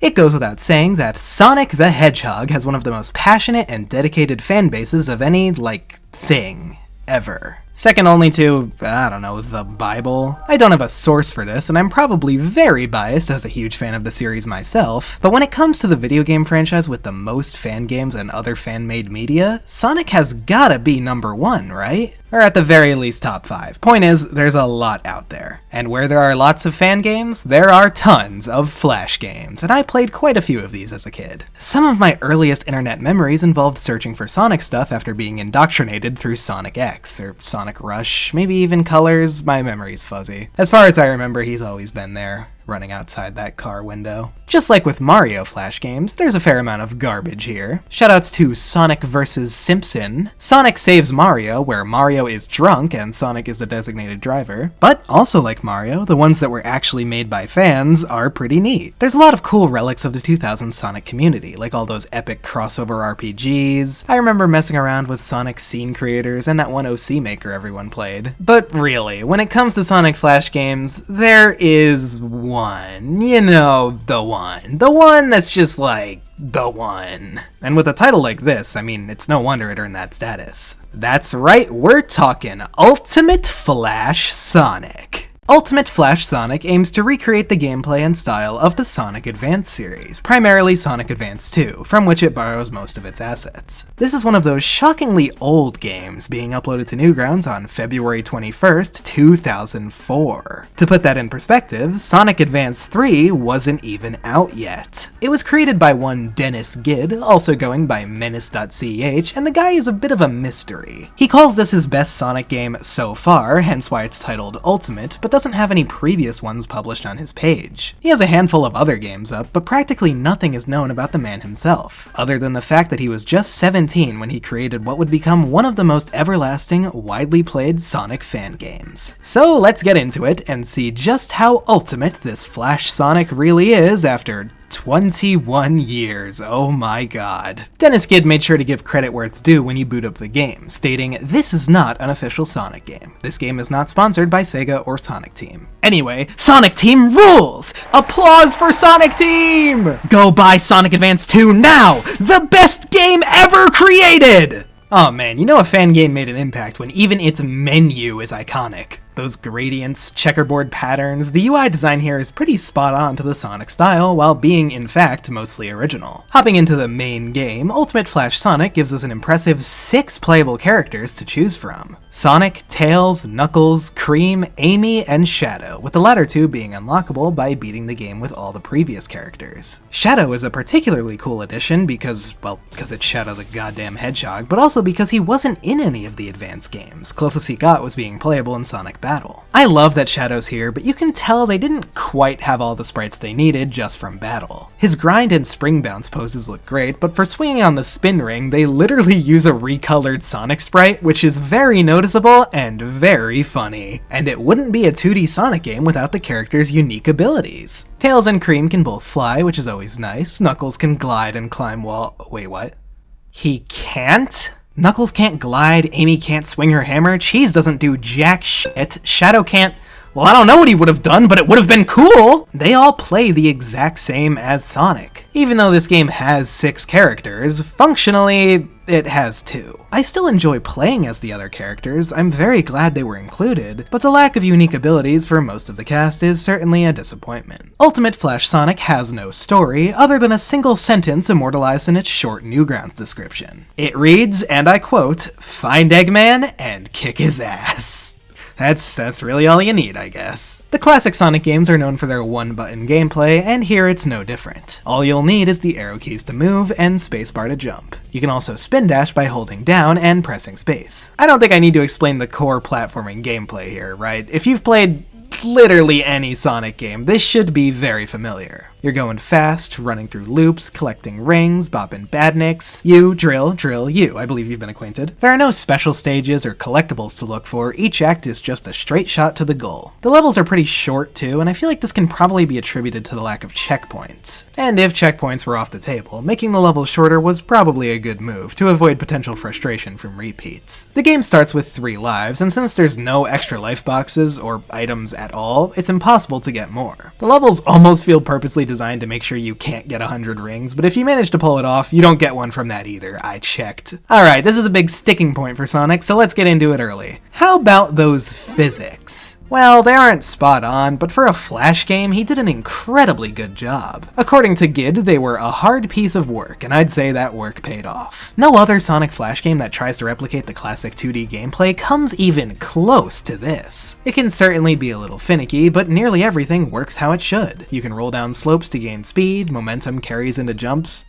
It goes without saying that Sonic the Hedgehog has one of the most passionate and dedicated fan bases of any, thing ever. Second only to, I don't know, the Bible? I don't have a source for this, and I'm probably very biased as a huge fan of the series myself, but when it comes to the video game franchise with the most fan games and other fan-made media, Sonic has gotta be number one, right? Or at the very least top 5. Point is, there's a lot out there. And where there are lots of fan games, there are tons of Flash games, and I played quite a few of these as a kid. Some of my earliest internet memories involved searching for Sonic stuff after being indoctrinated through Sonic X, or Sonic Rush, maybe even Colors. My memory's fuzzy. As far as I remember, he's always been there, running outside that car window. Just like with Mario Flash games, there's a fair amount of garbage here. Shoutouts to Sonic vs. Simpson. Sonic saves Mario, where Mario is drunk and Sonic is the designated driver. But also like Mario, the ones that were actually made by fans are pretty neat. There's a lot of cool relics of the 2000s Sonic community, like all those epic crossover RPGs. I remember messing around with Sonic scene creators and that one OC maker everyone played. But really, when it comes to Sonic Flash games, there is one. You know, the one. The one that's just like, the one. And with a title like this, I mean, it's no wonder it earned that status. That's right, we're talking Ultimate Flash Sonic. Ultimate Flash Sonic aims to recreate the gameplay and style of the Sonic Advance series, primarily Sonic Advance 2, from which it borrows most of its assets. This is one of those shockingly old games, being uploaded to Newgrounds on February 21st, 2004. To put that in perspective, Sonic Advance 3 wasn't even out yet. It was created by one Dennis Gid, also going by Menace.ch, and the guy is a bit of a mystery. He calls this his best Sonic game so far, hence why it's titled Ultimate, but doesn't have any previous ones published on his page. He has a handful of other games up, but practically nothing is known about the man himself, other than the fact that he was just 17 when he created what would become one of the most everlasting, widely played Sonic fan games. So let's get into it and see just how ultimate this Flash Sonic really is after 21 years, oh my god. Dennis Gid made sure to give credit where it's due when you boot up the game, stating, "This is not an official Sonic game. This game is not sponsored by Sega or Sonic Team." Anyway, Sonic Team rules! Applause for Sonic Team! Go buy Sonic Advance 2 now! The best game ever created! Oh man, you know a fan game made an impact when even its menu is iconic. Those gradients, checkerboard patterns, the UI design here is pretty spot on to the Sonic style, while being, in fact, mostly original. Hopping into the main game, Ultimate Flash Sonic gives us an impressive 6 playable characters to choose from. Sonic, Tails, Knuckles, Cream, Amy, and Shadow, with the latter two being unlockable by beating the game with all the previous characters. Shadow is a particularly cool addition because it's Shadow the goddamn Hedgehog, but also because he wasn't in any of the Advance games. Closest he got was being playable in Sonic Battle. I love that Shadow's here, but you can tell they didn't quite have all the sprites they needed just from Battle. His grind and spring bounce poses look great, but for swinging on the spin ring, they literally use a recolored Sonic sprite, which is very noticeable and very funny. And it wouldn't be a 2D Sonic game without the character's unique abilities. Tails and Cream can both fly, which is always nice. Knuckles can glide and climb wait, what? He can't? Knuckles can't glide, Amy can't swing her hammer, Cheese doesn't do jack shit, Shadow can't... Well, I don't know what he would have done, but it would have been cool! They all play the exact same as Sonic. Even though this game has 6 characters, functionally, it has 2. I still enjoy playing as the other characters, I'm very glad they were included, but the lack of unique abilities for most of the cast is certainly a disappointment. Ultimate Flash Sonic has no story, other than a single sentence immortalized in its short Newgrounds description. It reads, and I quote, "Find Eggman and kick his ass." That's really all you need, I guess. The classic Sonic games are known for their one-button gameplay, and here it's no different. All you'll need is the arrow keys to move and spacebar to jump. You can also spin dash by holding down and pressing space. I don't think I need to explain the core platforming gameplay here, right? If you've played literally any Sonic game, this should be very familiar. You're going fast, running through loops, collecting rings, bopping badniks. You, drill, you. I believe you've been acquainted. There are no special stages or collectibles to look for, each act is just a straight shot to the goal. The levels are pretty short too, and I feel like this can probably be attributed to the lack of checkpoints. And if checkpoints were off the table, making the levels shorter was probably a good move to avoid potential frustration from repeats. The game starts with 3 lives, and since there's no extra life boxes or items at all, it's impossible to get more. The levels almost feel purposely designed to make sure you can't get 100 rings, but if you manage to pull it off, you don't get one from that either. I checked. Alright, this is a big sticking point for Sonic, so let's get into it early. How about those physics? Well, they aren't spot on, but for a Flash game, he did an incredibly good job. According to Gid, they were a hard piece of work, and I'd say that work paid off. No other Sonic Flash game that tries to replicate the classic 2D gameplay comes even close to this. It can certainly be a little finicky, but nearly everything works how it should. You can roll down slopes to gain speed, momentum carries into jumps,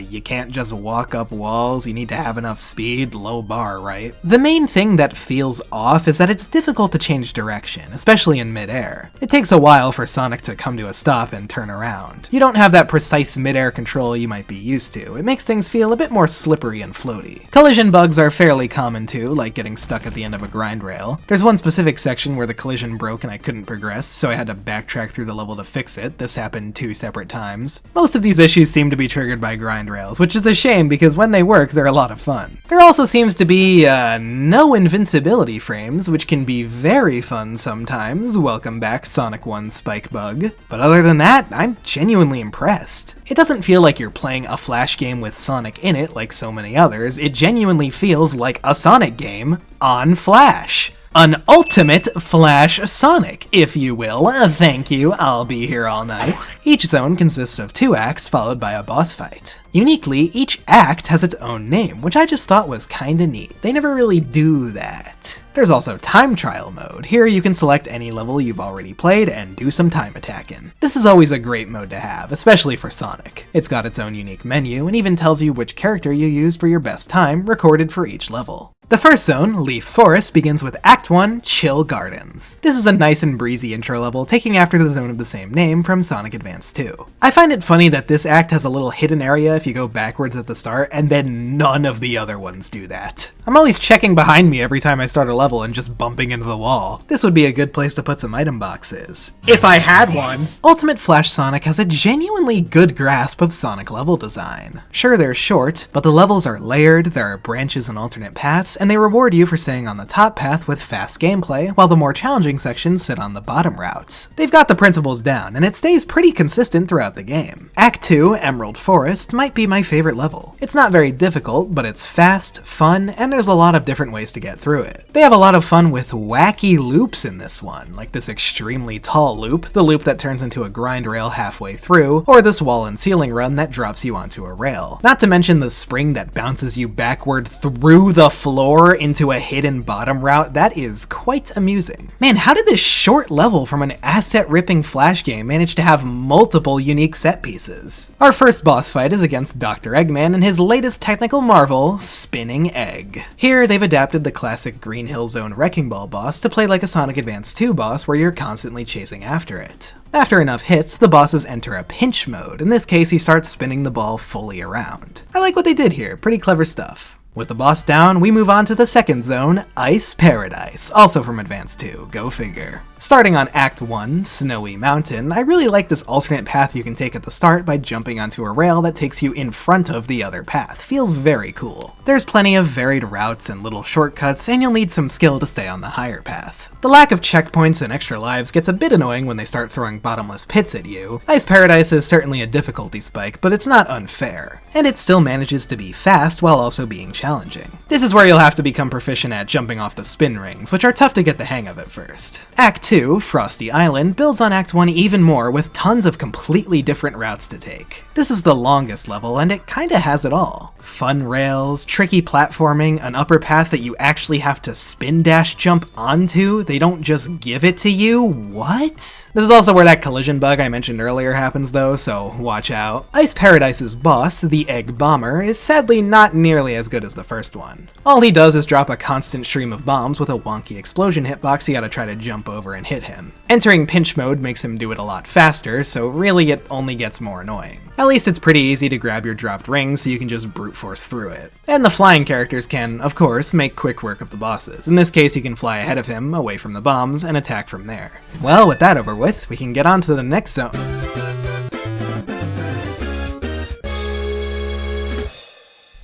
you can't just walk up walls, you need to have enough speed, low bar, right? The main thing that feels off is that it's difficult to change direction, especially in mid-air. It takes a while for Sonic to come to a stop and turn around. You don't have that precise mid-air control you might be used to. It makes things feel a bit more slippery and floaty. Collision bugs are fairly common too, like getting stuck at the end of a grind rail. There's one specific section where the collision broke and I couldn't progress, so I had to backtrack through the level to fix it. This happened 2 separate times. Most of these issues seem to be triggered by grind rails, which is a shame because when they work, they're a lot of fun. There also seems to be, no invincibility frames, which can be very fun sometimes. Welcome back, Sonic 1 spike bug. But other than that, I'm genuinely impressed. It doesn't feel like you're playing a Flash game with Sonic in it like so many others. It genuinely feels like a Sonic game on Flash. An ultimate Flash Sonic, if you will. Thank you, I'll be here all night. Each zone consists of 2 acts followed by a boss fight. Uniquely, each act has its own name, which I just thought was kinda neat. They never really do that. There's also time trial mode. Here you can select any level you've already played and do some time attacking. This is always a great mode to have, especially for Sonic. It's got its own unique menu and even tells you which character you use for your best time, recorded for each level. The first zone, Leaf Forest, begins with Act 1, Chill Gardens. This is a nice and breezy intro level, taking after the zone of the same name from Sonic Advance 2. I find it funny that this act has a little hidden area if you go backwards at the start, and then none of the other ones do that. I'm always checking behind me every time I start a level and just bumping into the wall. This would be a good place to put some item boxes. If I had one! Ultimate Flash Sonic has a genuinely good grasp of Sonic level design. Sure, they're short, but the levels are layered, there are branches and alternate paths, and they reward you for staying on the top path with fast gameplay, while the more challenging sections sit on the bottom routes. They've got the principles down, and it stays pretty consistent throughout the game. Act 2, Emerald Forest, might be my favorite level. It's not very difficult, but it's fast, fun, and there's a lot of different ways to get through it. They have a lot of fun with wacky loops in this one, like this extremely tall loop, the loop that turns into a grind rail halfway through, or this wall and ceiling run that drops you onto a rail. Not to mention the spring that bounces you backward through the floor into a hidden bottom route. That is quite amusing. Man, how did this short level from an asset-ripping Flash game manage to have multiple unique set pieces? Our first boss fight is against Dr. Eggman and his latest technical marvel, Spinning Egg. Here, they've adapted the classic Green Hill Zone Wrecking Ball boss to play like a Sonic Advance 2 boss where you're constantly chasing after it. After enough hits, the bosses enter a pinch mode. In this case, he starts spinning the ball fully around. I like what they did here, pretty clever stuff. With the boss down, we move on to the second zone, Ice Paradise, also from Advance 2, go figure. Starting on Act 1, Snowy Mountain, I really like this alternate path you can take at the start by jumping onto a rail that takes you in front of the other path. Feels very cool. There's plenty of varied routes and little shortcuts, and you'll need some skill to stay on the higher path. The lack of checkpoints and extra lives gets a bit annoying when they start throwing bottomless pits at you. Ice Paradise is certainly a difficulty spike, but it's not unfair. And it still manages to be fast while also being challenging. This is where you'll have to become proficient at jumping off the spin rings, which are tough to get the hang of at first. Act 2, Frosty Island, builds on Act 1 even more with tons of completely different routes to take. This is the longest level, and it kinda has it all. Fun rails, tricky platforming, an upper path that you actually have to spin dash jump onto, they don't just give it to you, what? This is also where that collision bug I mentioned earlier happens though, so watch out. Ice Paradise's boss, the Egg Bomber, is sadly not nearly as good as the first one. All he does is drop a constant stream of bombs with a wonky explosion hitbox you gotta try to jump over and hit him. Entering pinch mode makes him do it a lot faster, so really it only gets more annoying. At least it's pretty easy to grab your dropped rings so you can just brute force through it. And the flying characters can, of course, make quick work of the bosses. In this case you can fly ahead of him, away from the bombs, and attack from there. Well, with that over with, we can get on to the next zone.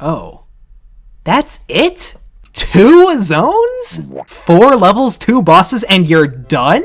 Oh. That's it? 2 zones? 4 levels, 2 bosses, and you're done?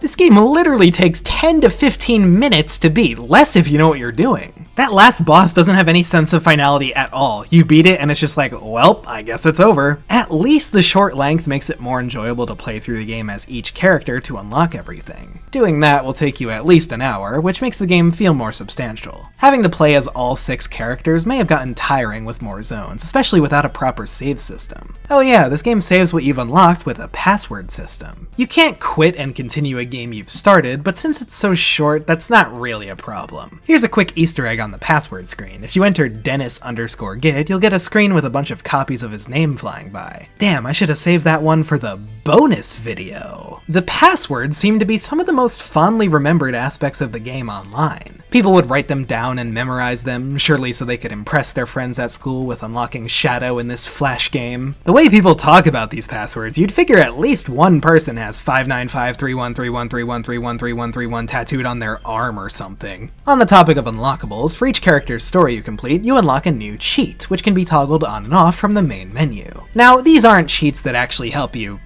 This game literally takes 10 to 15 minutes to beat, less if you know what you're doing. That last boss doesn't have any sense of finality at all. You beat it and it's just like, well, I guess it's over. At least the short length makes it more enjoyable to play through the game as each character to unlock everything. Doing that will take you at least an hour, which makes the game feel more substantial. Having to play as all 6 characters may have gotten tiring with more zones, especially without a proper save system. Oh yeah, this game saves what you've unlocked with a password system. You can't quit and continue a game you've started, but since it's so short, that's not really a problem. Here's a quick Easter egg on the password screen. If you enter Dennis_Gid, you'll get a screen with a bunch of copies of his name flying by. Damn, I should have saved that one for the bonus video. The passwords seem to be some of the most fondly remembered aspects of the game online. People would write them down and memorize them, surely so they could impress their friends at school with unlocking Shadow in this Flash game. The way people talk about these passwords, you'd figure at least one person has 595313131313131 tattooed on their arm or something. On the topic of unlockables, for each character's story you complete, you unlock a new cheat, which can be toggled on and off from the main menu. Now, these aren't cheats that actually help you,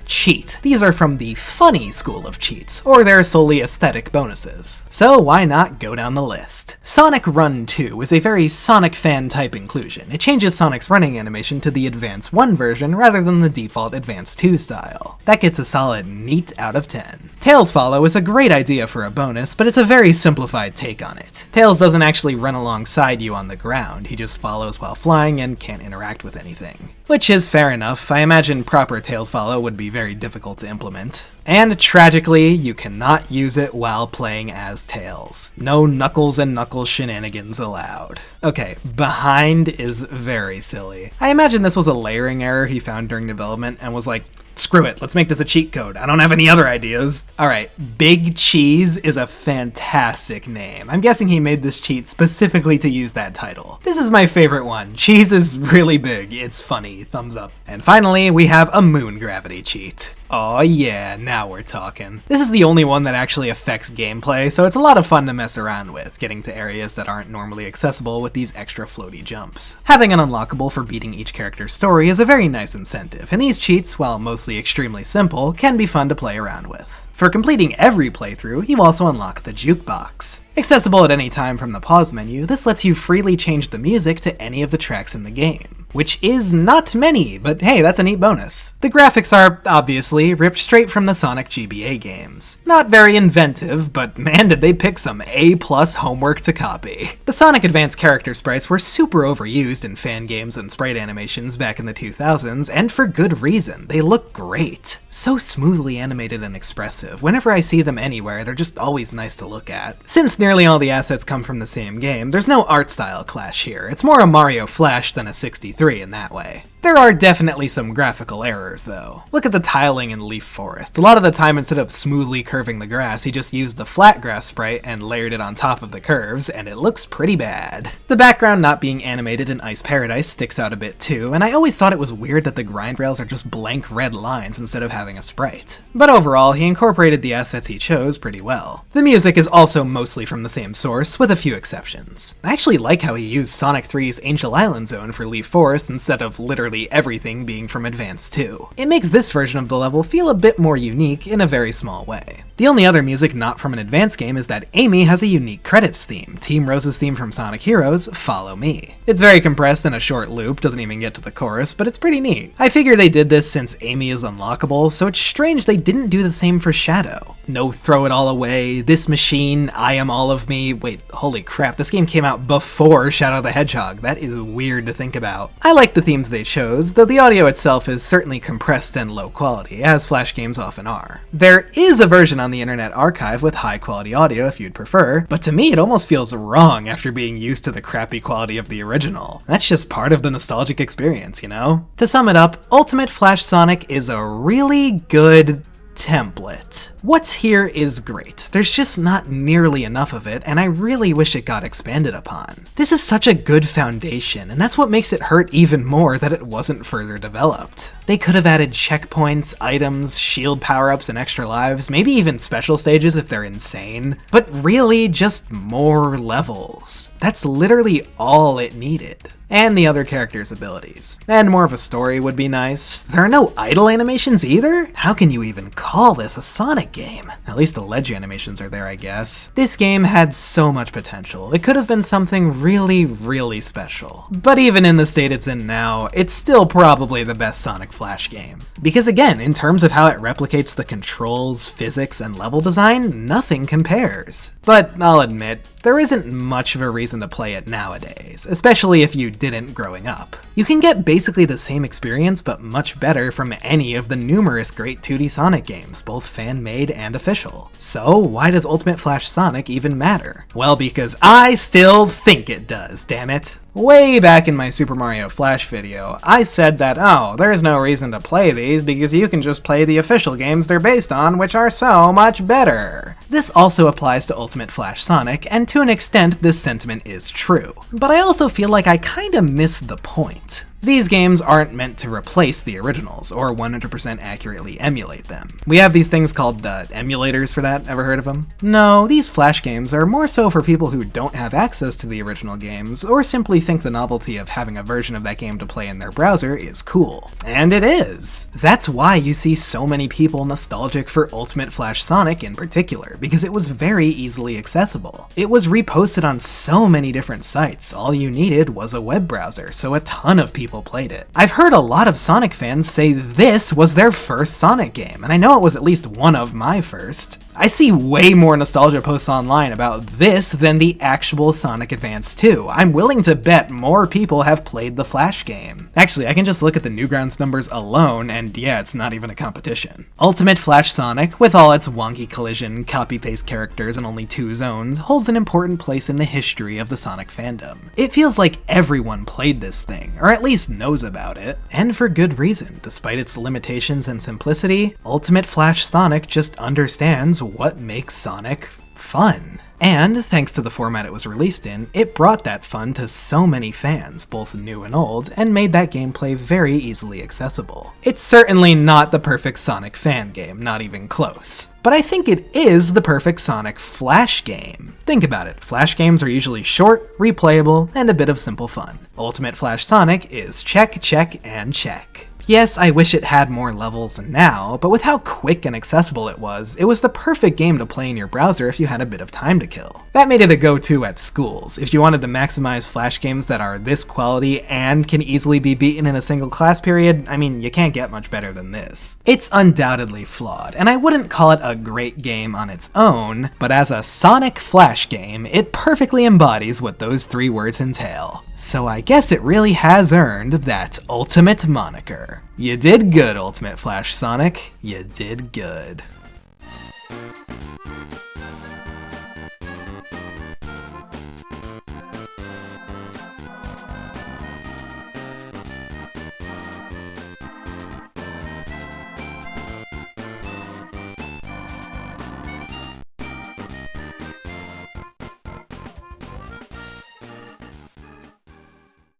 cheat. These are from the funny school of cheats, or they're solely aesthetic bonuses. So why not go down the list? Sonic Run 2 is a very Sonic fan type inclusion. It changes Sonic's running animation to the Advance 1 version rather than the default Advance 2 style. That gets a solid neat out of 10. Tails Follow is a great idea for a bonus, but it's a very simplified take on it. Tails doesn't actually run alongside you on the ground, he just follows while flying and can't interact with anything. Which is fair enough. I imagine proper Tails Follow would be very difficult to implement. And tragically, you cannot use it while playing as Tails. No Knuckles and Knuckles shenanigans allowed. Okay, behind is very silly. I imagine this was a layering error he found during development and was like, screw it, let's make this a cheat code. I don't have any other ideas. Alright, Big Cheese is a fantastic name. I'm guessing he made this cheat specifically to use that title. This is my favorite one. Cheese is really big. It's funny. Thumbs up. And finally, we have a moon gravity cheat. Oh yeah, now we're talking. This is the only one that actually affects gameplay, so it's a lot of fun to mess around with, getting to areas that aren't normally accessible with these extra floaty jumps. Having an unlockable for beating each character's story is a very nice incentive, and these cheats, while mostly extremely simple, can be fun to play around with. For completing every playthrough, you also unlock the Jukebox. Accessible at any time from the pause menu, this lets you freely change the music to any of the tracks in the game. Which is not many, but hey, that's a neat bonus. The graphics are, obviously, ripped straight from the Sonic GBA games. Not very inventive, but man did they pick some A+ homework to copy. The Sonic Advance character sprites were super overused in fan games and sprite animations back in the 2000s, and for good reason. They look great. So smoothly animated and expressive. Whenever I see them anywhere, they're just always nice to look at. Since nearly all the assets come from the same game, there's no art style clash here. It's more a Mario Flash than a 63 in that way. There are definitely some graphical errors, though. Look at the tiling in Leaf Forest. A lot of the time, instead of smoothly curving the grass, he just used the flat grass sprite and layered it on top of the curves, and it looks pretty bad. The background not being animated in Ice Paradise sticks out a bit too, and I always thought it was weird that the grind rails are just blank red lines instead of having a sprite. But overall, he incorporated the assets he chose pretty well. The music is also mostly from the same source, with a few exceptions. I actually like how he used Sonic 3's Angel Island zone for Leaf Forest instead of literally everything being from Advance 2. It makes this version of the level feel a bit more unique in a very small way. The only other music not from an Advance game is that Amy has a unique credits theme, Team Rose's theme from Sonic Heroes, Follow Me. It's very compressed in a short loop, doesn't even get to the chorus, but it's pretty neat. I figure they did this since Amy is unlockable, so it's strange they didn't do the same for Shadow. No throw it all away, this machine, I am all of me. Wait, holy crap, this game came out before Shadow the Hedgehog. That is weird to think about. I like the themes they chose, though the audio itself is certainly compressed and low quality, as Flash games often are. There is a version on the Internet Archive with high quality audio if you'd prefer, but to me it almost feels wrong after being used to the crappy quality of the original. That's just part of the nostalgic experience, you know? To sum it up, Ultimate Flash Sonic is a really good template. What's here is great, there's just not nearly enough of it, and I really wish it got expanded upon. This is such a good foundation, and that's what makes it hurt even more that it wasn't further developed. They could have added checkpoints, items, shield power-ups, and extra lives, maybe even special stages if they're insane, but really just more levels. That's literally all it needed. And the other characters' abilities. And more of a story would be nice. There are no idle animations either? How can you even call this a Sonic game? At least the ledge animations are there, I guess. This game had so much potential. It could have been something really, really special. But even in the state it's in now, it's still probably the best Sonic Flash game. Because again, in terms of how it replicates the controls, physics, and level design, nothing compares. But I'll admit, there isn't much of a reason to play it nowadays, especially if you didn't growing up. You can get basically the same experience, but much better from any of the numerous great 2D Sonic games, both fan-made and official. So why does Ultimate Flash Sonic even matter? Well, because I still think it does, damn it. Way back in my Super Mario Flash video, I said that, oh, there's no reason to play these because you can just play the official games they're based on, which are so much better. This also applies to Ultimate Flash Sonic, and to an extent this sentiment is true. But I also feel like I kinda miss the point. These games aren't meant to replace the originals, or 100% accurately emulate them. We have these things called emulators for that, ever heard of them? No, these Flash games are more so for people who don't have access to the original games, or simply think the novelty of having a version of that game to play in their browser is cool. And it is! That's why you see so many people nostalgic for Ultimate Flash Sonic in particular, because it was very easily accessible. It was reposted on so many different sites, all you needed was a web browser, so a ton of people played it. I've heard a lot of Sonic fans say this was their first Sonic game, and I know it was at least one of my first. I see way more nostalgia posts online about this than the actual Sonic Advance 2. I'm willing to bet more people have played the Flash game. Actually, I can just look at the Newgrounds numbers alone, and yeah, it's not even a competition. Ultimate Flash Sonic, with all its wonky collision, copy-paste characters, and only 2 zones, holds an important place in the history of the Sonic fandom. It feels like everyone played this thing, or at least knows about it, and for good reason. Despite its limitations and simplicity, Ultimate Flash Sonic just understands what makes Sonic fun. And, thanks to the format it was released in, it brought that fun to so many fans, both new and old, and made that gameplay very easily accessible. It's certainly not the perfect Sonic fan game, not even close. But I think it is the perfect Sonic Flash game. Think about it, Flash games are usually short, replayable, and a bit of simple fun. Ultimate Flash Sonic is check, check, and check. Yes, I wish it had more levels now, but with how quick and accessible it was the perfect game to play in your browser if you had a bit of time to kill. That made it a go-to at schools. If you wanted to maximize Flash games that are this quality and can easily be beaten in a single class period, I mean, you can't get much better than this. It's undoubtedly flawed, and I wouldn't call it a great game on its own, but as a Sonic Flash game, it perfectly embodies what those 3 words entail. So I guess it really has earned that ultimate moniker. You did good, Ultimate Flash Sonic. You did good.